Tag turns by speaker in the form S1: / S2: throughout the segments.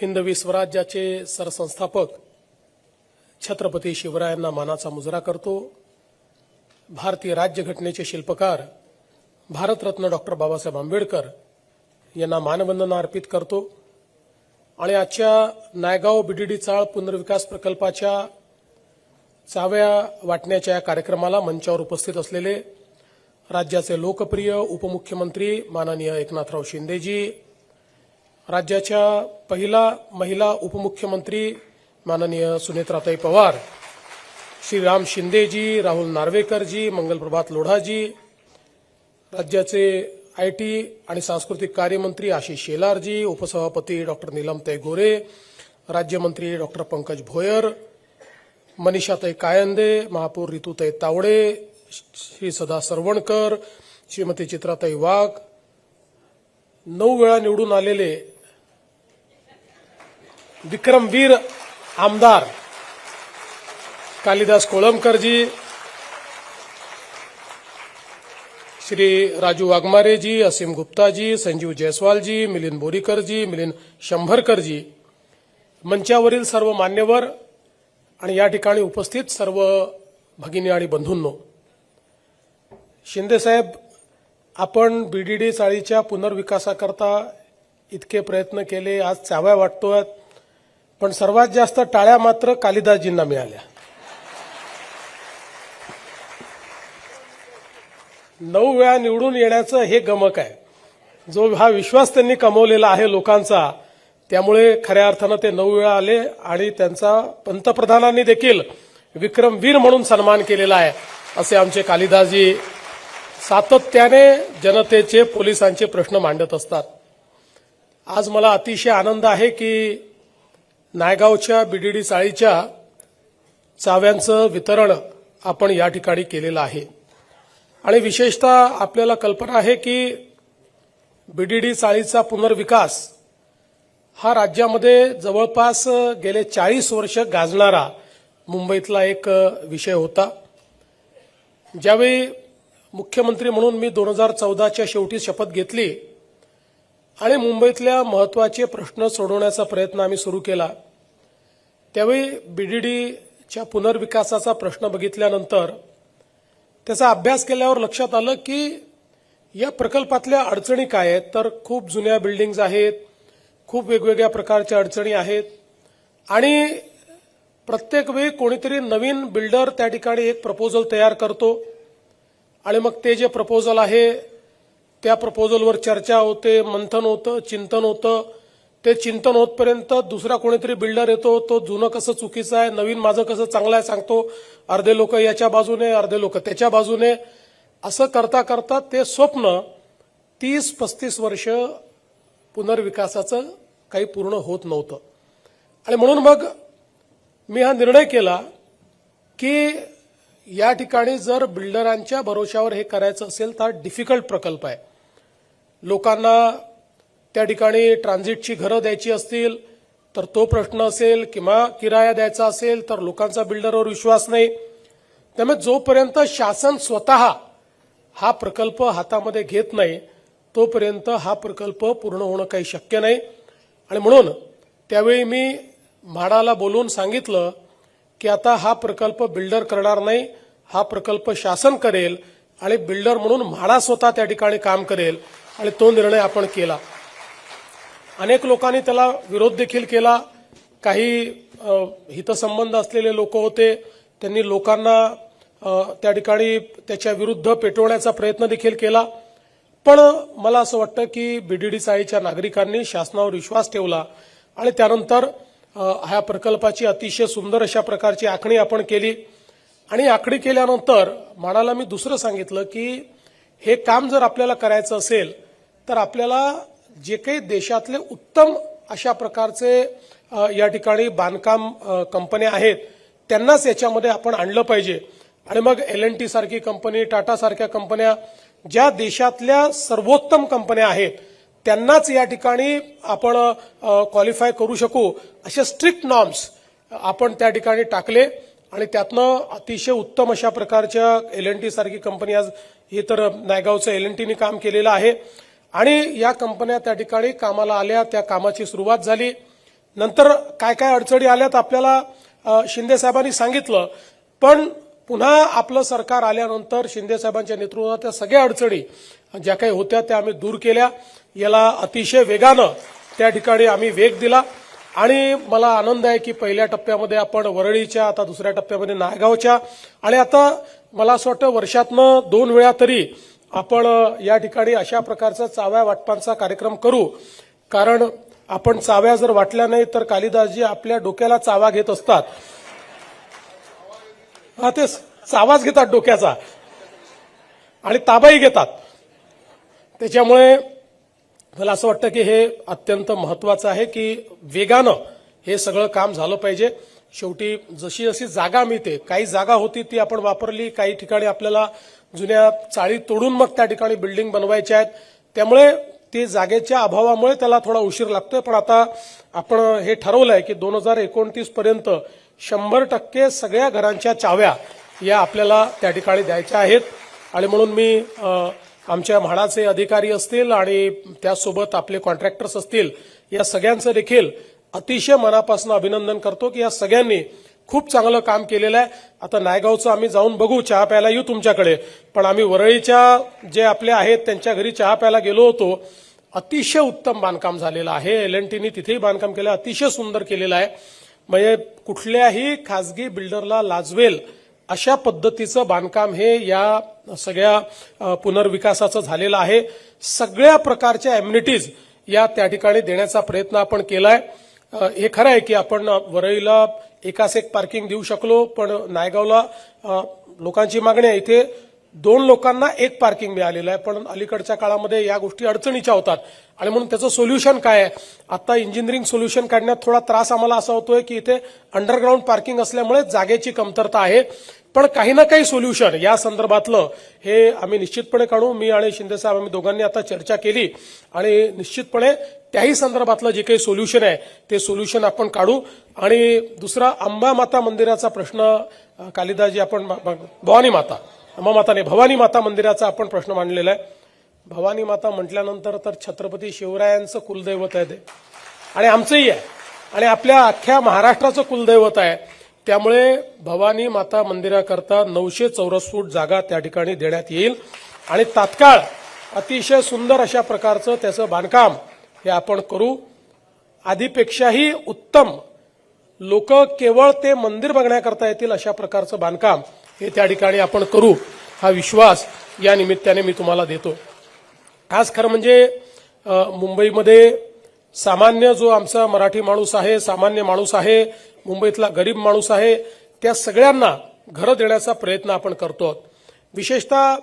S1: हिंदवी स्वराज्याचे सरसंस्थापक छत्रपती शिवरायांना मानाचा मुजरा करतो। भारतीय राज्यघटनेचे शिल्पकार भारतरत्न डॉक्टर बाबासाहेब आंबेडकर यांना मानवंदना अर्पित करतो आणि आजच्या नायगाव बीडीडी चाळ पुनर्विकास प्रकल्पाच्या चाव्या वाटण्याच्या कार्यक्रमाला मंचावर उपस्थित असलेले राज्याचे लोकप्रिय उपमुख्यमंत्री माननीय एकनाथराव शिंदेजी, राज्याच्या पहिला महिला उपमुख्यमंत्री माननीय सुनेत्राताई पवार, श्रीराम शिंदेजी, राहुल नार्वेकरजी, मंगलप्रभात लोढाजी, राज्याचे आयटी आणि सांस्कृतिक कार्यमंत्री आशिष शेलारजी, उपसभापती डॉक्टर नीलमताई गोरे, राज्यमंत्री डॉक्टर पंकज भोयर, मनीषाताई कायंदे, महापौर रितुताई तावडे, श्री सदा सरवणकर, श्रीमती चित्राताई वाघ, 9 वेळा निवडून आलेले विक्रमवीर आमदार कालिदास कोळंबकरजी, श्री राजू वाघमारेजी, असीम गुप्ताजी, संजीव जयस्वालजी, मिलिंद बोरीकरजी, मिलिंद शंभरकरजी, मंचावरील सर्व मान्यवर आणि या ठिकाणी उपस्थित सर्व भगिनी आणि बंधूंनो, शिंदेसाहेब, आपण बीडीडी चाळीच्या पुनर्विकासाकरता इतके प्रयत्न केले, आज चाव्या वाटतोय, पण सर्वात जास्त टाळ्या मात्र कालिदासजींना मिळाल्या। 9 वेळा निवडून येण्याचं हे गमक आहे, जो हा विश्वास त्यांनी कमवलेला आहे लोकांचा, त्यामुळे खऱ्या अर्थानं ते 9 वेळा आले आणि त्यांचा पंतप्रधानांनी देखील विक्रमवीर म्हणून सन्मान केलेला आहे। असे आमचे कालिदासजी सातत्याने जनतेचे, पोलिसांचे प्रश्न मांडत असतात। आज मला अतिशय आनंद आहे की नायगावच्या बीडीडी चाळीच्या चाव्यांचं वितरण आपण या ठिकाणी केलेलं आहे आणि विशेषतः आपल्याला कल्पना आहे की बीडीडी चाळीचा पुनर्विकास हा राज्यामध्ये जवळपास गेले 40 वर्ष गाजणारा मुंबईतला एक विषय होता। ज्यावेळी मुख्यमंत्री म्हणून मी 2014च्या शेवटी शपथ घेतली आणि मुंबईतल्या महत्त्वाचे प्रश्न सोडवण्याचा प्रयत्न आम्ही सुरू केला, त्यावेळी बीडीडीच्या पुनर्विकासाचा प्रश्न बघितल्यानंतर त्याचा अभ्यास केल्यावर लक्षात आलं की या प्रकल्पातल्या अडचणी काय आहेत, तर खूप जुन्या बिल्डिंग्ज आहेत, खूप वेगवेगळ्या प्रकारच्या अडचणी आहेत आणि प्रत्येक वेळी कोणीतरी नवीन बिल्डर त्या ठिकाणी एक प्रपोजल तयार करतो आणि मग ते जे प्रपोजल आहे त्या प्रपोजलवर चर्चा होते, मंथन होतं, चिंतन होतं। ते चिंतन होतपर्यंत दुसरा कोणीतरी बिल्डर येतो, तो जुनं कसं चुकीचं आहे, नवीन माझं कसं चांगलं आहे सांगतो, अर्धे लोक याच्या बाजूने, अर्धे लोक त्याच्या बाजूने, असं करता करता ते स्वप्न 30-35 वर्ष पुनर्विकासाचं काही पूर्ण होत नव्हतं आणि म्हणून मग मी हा निर्णय केला की या ठिकाणी जर बिल्डरांच्या भरोशावर हे करायचं असेल तर डिफिकल्ट प्रकल्प आहे। लोकांना त्या ठिकाणी ट्रान्झिटची घरं द्यायची असतील तर तो प्रश्न असेल, किंवा किराया द्यायचा असेल तर लोकांचा बिल्डरवर विश्वास नाही। त्यामुळे जोपर्यंत शासन स्वतः हा प्रकल्प हातामध्ये घेत नाही तोपर्यंत हा प्रकल्प पूर्ण होणं काही शक्य नाही आणि म्हणून त्यावेळी मी म्हाडाला बोलून सांगितलं की आता हा प्रकल्प बिल्डर करणार नाही, हा प्रकल्प शासन करेल आणि बिल्डर म्हणून म्हाडा स्वतः त्या ठिकाणी काम करेल आणि तो निर्णय आपण केला। अनेक लोकांनी त्याला विरोध देखील केला, काही हितसंबंध असलेले लोक होते, त्यांनी लोकांना त्या ठिकाणी त्याच्या विरुद्ध पेटवण्याचा प्रयत्न देखील केला, पण मला असं वाटतं की बीडीडी चाळीच्या नागरिकांनी शासनावर विश्वास ठेवला आणि त्यानंतर ह्या प्रकल्पाची अतिशय सुंदर अशा प्रकारची आखणी आपण केली आणि आखणी केल्यानंतर म्हाडाला मी दुसरं सांगितलं की हे काम जर आपल्याला करायचं असेल तर आपल्याला जे काही देशातले उत्तम अशा प्रकारचे या ठिकाणी बांधकाम कंपन्या आहेत त्यांनाच याच्यामध्ये आपण आणलं पाहिजे आणि मग L&T सारखी कंपनी, टाटा सारख्या कंपन्या, ज्या देशातल्या सर्वोत्तम कंपन्या आहेत त्यांनाच या ठिकाणी आपण क्वालिफाय करू शकू, असे स्ट्रिक्ट नॉर्म्स आपण त्या ठिकाणी टाकले आणि त्यातनं अतिशय उत्तम अशा प्रकारच्या L&T सारखी कंपनी, आज हे तर नायगावचं L&Tनी काम केलेलं आहे आणि या कंपन्या त्या ठिकाणी कामाला आल्या, त्या कामाची सुरुवात झाली। नंतर काय काय अडचणी आल्यात आपल्याला शिंदे साहेबांनी सांगितलं, पण पुन्हा आपलं सरकार आल्यानंतर शिंदे साहेबांच्या नेतृत्वात त्या सगळ्या अडचणी ज्या काही होत्या त्या आम्ही दूर केल्या. याला अतिशय वेगानं त्या ठिकाणी आम्ही वेग दिला आणि मला आनंद आहे की पहिल्या टप्प्यामध्ये आपण वरळीच्या, आता दुसऱ्या टप्प्यामध्ये नायगावच्या आणि आता मला असं वाटतं वर्षातनं 2 वेळा तरी आपण या ठिकाणी अशा प्रकारचा चाव्या वाटपांचा कार्यक्रम करू. कारण आपण चाव्या जर वाटल्या नाही तर कालिदासजी आपल्या डोक्याला चावा घेत असतात. ते चावाच घेतात डोक्याचा आणि ताबाही घेतात. त्याच्यामुळे मला असं वाटतं की हे अत्यंत महत्वाचं आहे की वेगानं हे सगळं काम झालं पाहिजे. शेवटी जशी जशी जागा मिळते, काही जागा होती ती आपण वापरली, काही ठिकाणी आपल्याला जुन्या चाळी तोडून मग त्या ठिकाणी बिल्डिंग बनवायच्या आहेत. त्यामुळे ते जागेच्या अभावामुळे त्याला थोडा उशीर लागतोय. पण आता आपण हे ठरवलंय की 2029 पर्यंत 100% सगळ्या घरांच्या चाव्या या आपल्याला त्या ठिकाणी द्यायच्या आहेत. आणि म्हणून मी आमच्या म्हाडाचे अधिकारी असतील आणि त्यासोबत आपले कॉन्ट्रॅक्टर्स असतील या सगळ्यांचं देखील अतिशय मनापासून अभिनंदन करतो की या सगळ्यांनी खूप चांगलं काम केलेलं आहे. आता नायगावचं आम्ही जाऊन बघू, चहा प्यायला येऊ तुमच्याकडे. पण आम्ही वरळीच्या जे आपले आहेत त्यांच्या घरी चहा प्यायला गेलो होतो. अतिशय उत्तम बांधकाम झालेलं आहे. L&Tनी तिथेही बांधकाम केलं, अतिशय सुंदर केलेलं आहे. म्हणजे कुठल्याही खासगी बिल्डरला लाजवेल अशा पद्धतीचं बांधकाम हे या सगळ्या पुनर्विकासाचं झालेलं आहे. सगळ्या प्रकारच्या अम्युनिटीज या त्या ठिकाणी देण्याचा प्रयत्न आपण केलाय. हे खरं आहे की आपण वरळीला एकास एक पार्किंग देऊ शकलो, पण नायगावला लोकांची मागणी आहे. इथे 2 लोकांना 1 पार्किंग मिळालेलं आहे. पण अलीकडच्या काळामध्ये या गोष्टी अडचणीच्या होतात आणि म्हणून त्याचं सोल्युशन काय आहे. आता इंजिनिअरिंग सोल्युशन काढण्यात थोडा त्रास आम्हाला असा होतोय की इथे अंडरग्राऊंड पार्किंग असल्यामुळे जागेची कमतरता आहे. पण काही ना काही सोल्युशन या संदर्भातलं हे आम्ही निश्चितपणे काढू. मी आणि शिंदे साहेब आम्ही दोघांनी आता चर्चा केली आणि निश्चितपणे त्याही संदर्भातलं जे काही सोल्युशन आहे ते सोल्युशन आपण काढू. आणि दुसरा अंबा माता मंदिराचा प्रश्न कालिदासजी आपण भवानी माता मंदिराचा आपण प्रश्न मांडलेला आहे. भवानी माता म्हटल्यानंतर तर छत्रपती शिवरायांचं कुलदैवत आहे ते आणि आमचंही आहे आणि आपल्या अख्ख्या महाराष्ट्राचं कुलदैवत आहे. त्यामुळे भवानी माता मंदिराकरता 900 चौरस फूट जागा त्या ठिकाणी देण्यात येईल आणि तात्काळ अतिशय सुंदर अशा प्रकारचं त्याचं बांधकाम हे आपण करू. आधीपेक्षाही उत्तम लोक केवळ ते मंदिर बघण्याकरता येतील अशा प्रकारचं बांधकाम हे त्या ठिकाणी आपण करू. हा विश्वास या निमित्ताने मी तुम्हाला देतो. आज खरं म्हणजे मुंबईमध्ये सामान्य जो आमचा मराठी माणूस आहे, सामान्य माणूस आहे, मुंबईतला गरीब माणूस आहे, त्या सगळ्यांना घरं देण्याचा प्रयत्न आपण करतो. विशेषतः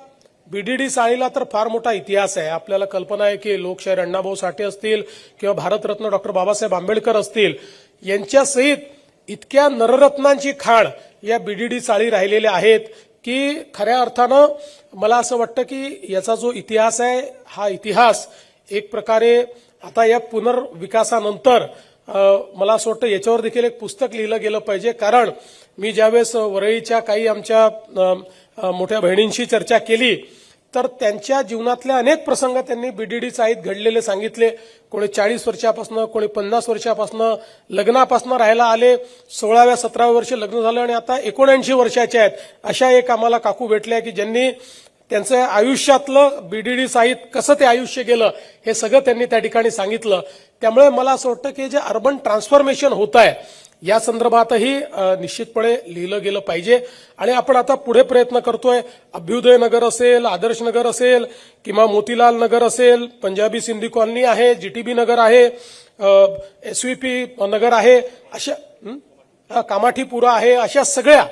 S1: बीडीडी चाळीला तर फार मोठा इतिहास आहे. आपल्याला कल्पना आहे की लोकशाहीर अण्णाभाऊ साठे असतील किंवा भारतरत्न डॉक्टर बाबासाहेब आंबेडकर असतील यांच्यासहित इतक्या नररत्नांची खाण या बीडीडी चाळी राहिलेल्या आहेत की खऱ्या अर्थानं मला असं वाटतं की याचा जो इतिहास आहे हा इतिहास एक प्रकारे आता या पुनर्विकासानंतर मला असं वाटतं याच्यावर देखील एक पुस्तक लिहिलं गेलं पाहिजे. कारण मी ज्यावेळेस वरळीच्या काही आमच्या मोठ्या बहिणींशी चर्चा केली तर त्यांच्या जीवनातले अनेक प्रसंग त्यांनी बीडीडी चाळीत घडलेले सांगितले. कोणी 40 वर्षापासून, कोणी 50 वर्षापासून लग्नापासून राहायला आले, 16व्या 17व्या वर्षी लग्न झालं आणि आता 79 वर्षाचे आहेत. अशा एक आम्हाला काकू भेटल्या की ज्यांनी त्यांचं आयुष्यातलं बीडीडी चाळीत कसं ते आयुष्य गेलं हे सगळं त्यांनी त्या ठिकाणी सांगितलं. त्यामुळे मला असं वाटतं की जे अर्बन ट्रान्सफॉर्मेशन होत आहे या संदर्भातही निश्चितपणे लिहिलं गेलं पाहिजे. आणि आपण आता पुढे प्रयत्न करतोय. अभ्युदय नगर असेल, आदर्श नगर असेल किंवा मोतीलाल नगर असेल, पंजाबी सिंधी कॉलनी आहे, जीटीबी नगर आहे, एसव्हीपी नगर आहे, अशा कामाठीपुरा आहे, अशा सगळ्या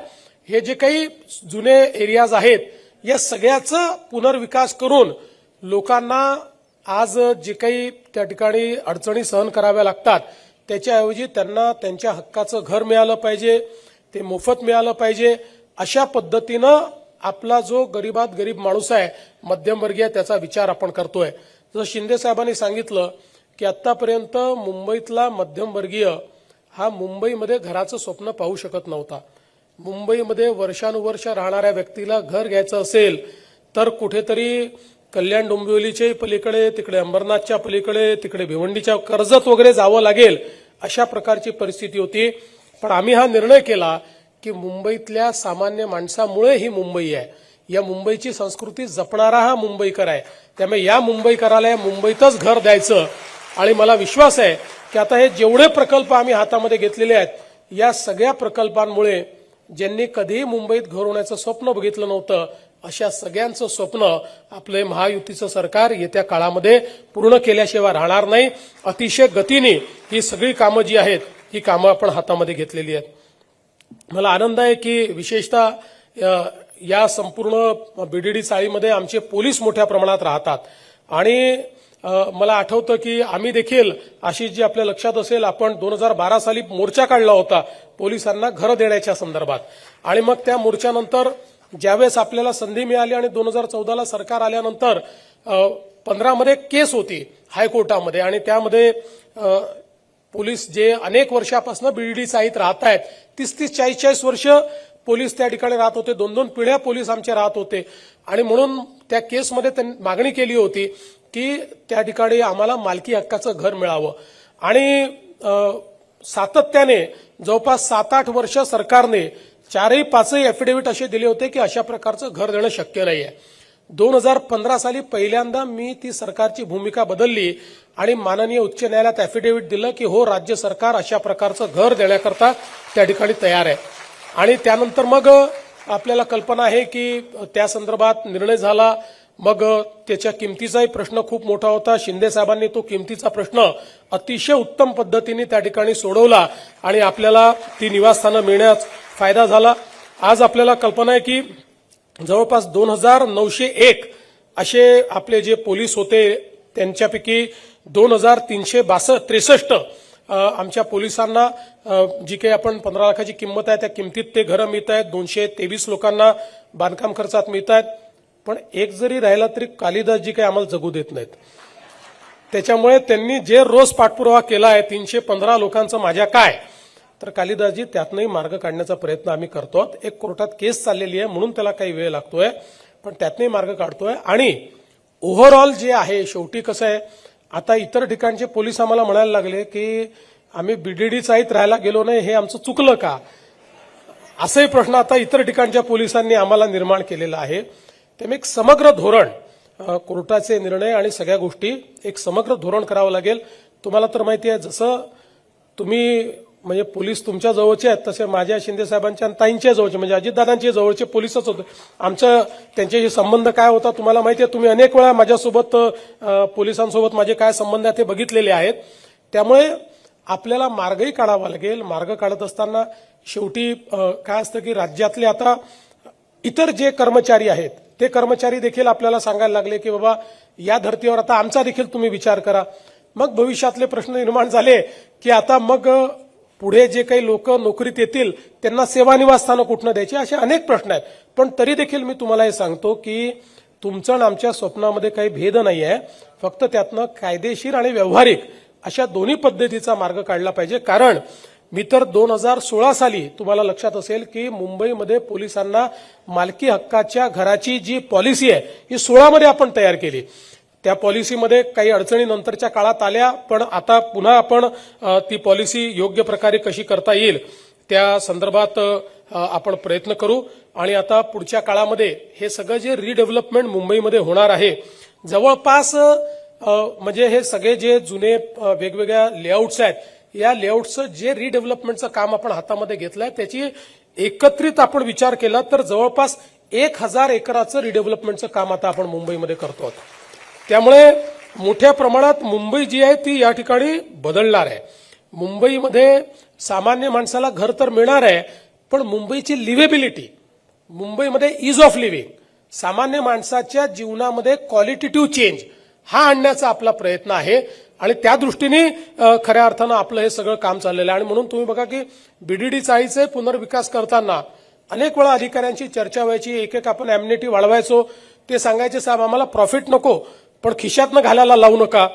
S1: हे जे काही जुने एरियाज आहेत या सगळ्याचं पुनर्विकास करून लोकांना आज जे काही त्या ठिकाणी अडचणी सहन कराव्या लागतात त्याच्याऐवजी त्यांना त्यांच्या हक्काचं घर मिळालं पाहिजे, ते मोफत मिळालं पाहिजे. अशा पद्धतीनं आपला जो गरीबात गरीब माणूस आहे, मध्यमवर्गीय, त्याचा विचार आपण करतोय. जसं शिंदे साहेबांनी सांगितलं की आतापर्यंत मुंबईतला मध्यमवर्गीय हा मुंबईमध्ये घराचं स्वप्न पाहू शकत नव्हता. मुंबईमध्ये वर्षानुवर्ष राहणाऱ्या व्यक्तीला घर घ्यायचं असेल तर कुठेतरी कल्याण डोंबिवलीच्या पलीकडे, तिकडे अंबरनाथच्या पलीकडे, तिकडे भिवंडीच्या कर्जत वगैरे जावं लागेल अशा प्रकारची परिस्थिती होती. पण आम्ही हा निर्णय केला की मुंबईतल्या सामान्य माणसामुळे ही मुंबई आहे, या मुंबईची संस्कृती जपणारा हा मुंबईकर आहे. त्यामुळे या मुंबईकराला या मुंबईतच घर द्यायचं. आणि मला विश्वास आहे की आता हे जेवढे प्रकल्प आम्ही हातामध्ये घेतलेले आहेत, या सगळ्या प्रकल्पांमुळे ज्यांनी कधीही मुंबईत घर होण्याचं स्वप्न बघितलं नव्हतं, अशा सगळ्यांचं स्वप्न आपले महायुतीचं सरकार येत्या काळामध्ये पूर्ण केल्याशिवाय राहणार नाही. अतिशय गतीने ही सगळी कामं जी आहेत, ही कामं आपण हातामध्ये घेतलेली आहेत. मला आनंद आहे की विशेषतः या संपूर्ण बीडीडी चाळीमध्ये आमचे पोलीस मोठ्या प्रमाणात राहतात. आणि मला आठवतं की आम्ही देखील अशी जी आपल्या लक्षात असेल, आपण 2012 साली मोर्चा काढला होता पोलिसांना घरं देण्याच्या संदर्भात. आणि मग त्या मोर्चानंतर ज्यावेळेस आपल्याला संधी मिळाली आणि 2014ला सरकार आल्यानंतर 15 मध्ये केस होती हायकोर्टामध्ये. आणि त्यामध्ये पोलीस जे अनेक वर्षापासून बीडीडी चाळीत राहत आहेत, 30-30, 40-40 वर्ष पोलीस त्या ठिकाणी राहत होते, 2-2 पिढ्या पोलीस आमचे राहत होते. आणि म्हणून त्या केसमध्ये त्यांनी मागणी केली होती की त्या ठिकाणी आम्हाला मालकी हक्काचं घर मिळावं. आणि सातत्याने जवळपास 7-8 वर्ष सरकारने 4-5 ॲफिडेव्हिट असे दिले होते की अशा प्रकारचं घर देणं शक्य नाही आहे. 2015 साली पहिल्यांदा मी ती सरकारची भूमिका बदलली आणि माननीय उच्च न्यायालयात ॲफिडेव्हिट दिलं की हो, राज्य सरकार अशा प्रकारचं घर देण्याकरता त्या ठिकाणी तयार आहे. आणि त्यानंतर मग आपल्याला कल्पना आहे की त्या संदर्भात निर्णय झाला. मग त्याच्या किमतीचाही प्रश्न खूप मोठा होता. शिंदे साहेबांनी तो किमतीचा प्रश्न अतिशय उत्तम पद्धतीने त्या ठिकाणी सोडवला आणि आपल्याला ती निवासस्थानं मिळण्यास फायदा झाला. आज आपल्याला कल्पना आहे की जवळपास 2901 असे आपले जे पोलीस होते, त्यांच्यापैकी 2363 आमच्या पोलिसांना जी काही आपण 15 लाखाची किंमत आहे त्या किमतीत ते घरं मिळत आहेत. 223 लोकांना बांधकाम खर्चात मिळत आहेत. पण एक जरी राहिला तरी कालिदासजी काही आम्हाला जगू देत नाहीत. त्याच्यामुळे त्यांनी जे रोज पाठपुरावा केला आहे 315 लोकांचं माझ्या काय, तर कालिदासजी त्यातनंही मार्ग काढण्याचा प्रयत्न आम्ही करतो. एक कोर्टात केस चाललेली आहे म्हणून त्याला काही वेळ लागतोय, पण त्यातनंही मार्ग काढतोय. आणि ओव्हरऑल जे आहे, शेवटी कसं आहे, आता इतर ठिकाणचे पोलीस आम्हाला म्हणायला लागले की आम्ही बीडीडी चाळीत राहायला गेलो नाही, हे आमचं चुकलं का, असाही प्रश्न आता इतर ठिकाणच्या पोलिसांनी आम्हाला निर्माण केलेला आहे. त्यामुळे एक समग्र धोरण, कोर्टाचे निर्णय आणि सगळ्या गोष्टी एक समग्र धोरण करावं लागेल. तुम्हाला तर माहिती आहे, जसं तुम्ही म्हणजे पोलीस तुमच्या जवळचे आहेत, तसे माझ्या शिंदे साहेबांच्या आणि ताईंच्या जवळचे म्हणजे अजितदादांच्या जवळचे पोलीसच होते. आमचं त्यांच्याशी संबंध काय होता तुम्हाला माहिती आहे. तुम्ही अनेक वेळा माझ्यासोबत पोलिसांसोबत माझे काय संबंध आहेत ते बघितलेले आहेत. त्यामुळे आपल्याला मार्गही काढावा लागेल. मार्ग काढत असताना शेवटी काय असतं की राज्यातले आता इतर जे कर्मचारी आहेत ते कर्मचारी देखील आपल्याला सांगायला लागले की बाबा या धर्तीवर आता आमचा देखील तुम्ही विचार करा. मग भविष्यातले प्रश्न निर्माण झाले की आता मग पुढे जे काही लोक नोकरीत येतील त्यांना सेवा निवासस्थानं कुठनं द्यायची, असे अनेक प्रश्न आहेत. पण तरी देखील मी तुम्हाला हे सांगतो की तुमचं आणि आमच्या स्वप्नामध्ये काही भेद नाही आहे. फक्त त्यातनं कायदेशीर आणि व्यावहारिक अशा दोन्ही पद्धतीचा मार्ग काढला पाहिजे. कारण मी तर 2016 साली तुम्हाला लक्षात असेल की मुंबईमध्ये पोलिसांना मालकी हक्काच्या घराची जी पॉलिसी आहे ही 16 मध्ये आपण तयार केली. त्या पॉलिसीमध्ये काही अडचणी नंतरच्या काळात आल्या, पण आता पुन्हा आपण ती पॉलिसी योग्य प्रकारे कशी करता येईल त्या संदर्भात आपण प्रयत्न करू. आणि आता पुढच्या काळामध्ये हे सगळं जे रिडेव्हलपमेंट मुंबईमध्ये होणार आहे, जवळपास म्हणजे हे सगळे जे जुने वेगवेगळ्या लेआउट्स आहेत, या लेआउटचं जे रिडेव्हलपमेंटचं काम आपण हातामध्ये घेतलंय त्याची एकत्रित आपण विचार केला तर जवळपास 1000 एकराचं रिडेव्हलपमेंटचं काम आता आपण मुंबईमध्ये करतो. त्यामुळे मोठ्या प्रमाणात मुंबई जी आहे ती या ठिकाणी बदलणार आहे. मुंबईमध्ये सामान्य माणसाला घर तर मिळणार आहे, पण मुंबईची लिव्हेबिलिटी, मुंबईमध्ये इज ऑफ लिव्हिंग, सामान्य माणसाच्या जीवनामध्ये क्वालिटेटिव्ह चेंज हा आणण्याचा आपला प्रयत्न आहे. आणि त्या दृष्टीने खऱ्या अर्थानं आपलं हे सगळं काम चाललेलं आहे. आणि म्हणून तुम्ही बघा की बीडीडी चाळीचे पुनर्विकास करताना अनेक वेळा अधिकाऱ्यांची चर्चा व्हायची, एक आपण ॲम्युनिटी वाढवायचो, ते सांगायचे साहेब आम्हाला प्रॉफिट नको पण खिशातनं घालायला लावू नका.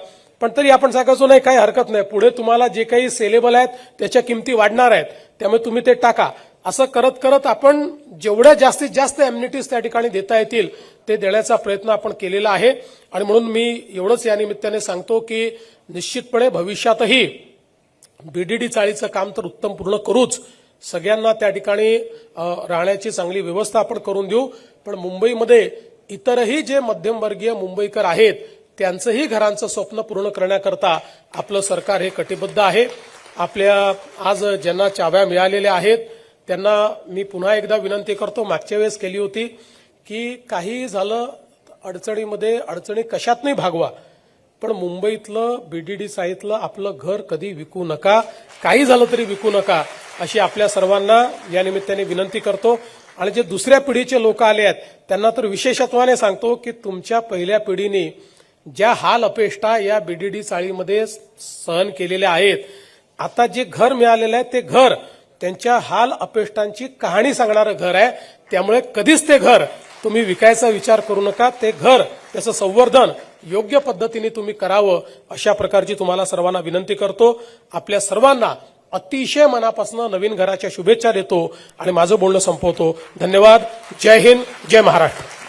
S1: पण तरी आपण सांगायचो नाही, काही हरकत नाही, पुढे तुम्हाला जे काही सेलेबल आहेत त्याच्या किमती वाढणार आहेत, त्यामुळे तुम्ही ते टाका. असं करत करत आपण जेवढ्या जास्तीत जास्त ॲम्युनिटीज त्या ठिकाणी देता येतील ते देण्याचा प्रयत्न आपण केलेला आहे. आणि म्हणून मी एवढंच या निमित्ताने सांगतो की निश्चितपणे भविष्यातही बीडीडी चाळीचं काम तर उत्तम पूर्ण करूच, सगळ्यांना त्या ठिकाणी राहण्याची चांगली व्यवस्था आपण करून देऊ. पण मुंबईमध्ये इतरही जे मध्यमवर्गीय मुंबईकर आहेत त्यांचंही घरांचं स्वप्न पूर्ण करण्याकरता आपलं सरकार हे कटिबद्ध आहे. आपल्या आज ज्यांना चाव्या मिळालेल्या आहेत त्यांना मी पुन्हा एकदा विनंती करतो, मागच्या वेळेस केली होती की काही झालं अडचणी कशात नाही भागवा, पण मुंबईतलं बीडीडी चाळीतलं आपलं घर कधी विकू नका, काही झालं तरी विकू नका, अशी आपल्या सर्वांना या निमित्ताने विनंती करतो. आणि जे दुसऱ्या पिढीचे लोक आले आहेत त्यांना तर विशेषत्वाने सांगतो की तुमच्या पहिल्या पिढीने ज्या हाल अपेष्टा या बीडीडी चाळीमध्ये सहन केलेल्या आहेत, आता जे घर मिळालेलं आहे ते घर त्यांच्या हाल अपेष्टांची कहाणी सांगणारं घर आहे. त्यामुळे कधीच ते घर तुम्ही विकायचा विचार करू नका. ते घर, त्याचं संवर्धन योग्य पद्धतीने तुम्ही करावं, अशा प्रकारची तुम्हाला सर्वांना विनंती करतो. आपल्या सर्वांना अतिशय मनापासून नवीन घराच्या शुभेच्छा देतो आणि माझं बोलणं संपवतो. धन्यवाद. जय हिंद, जय महाराष्ट्र.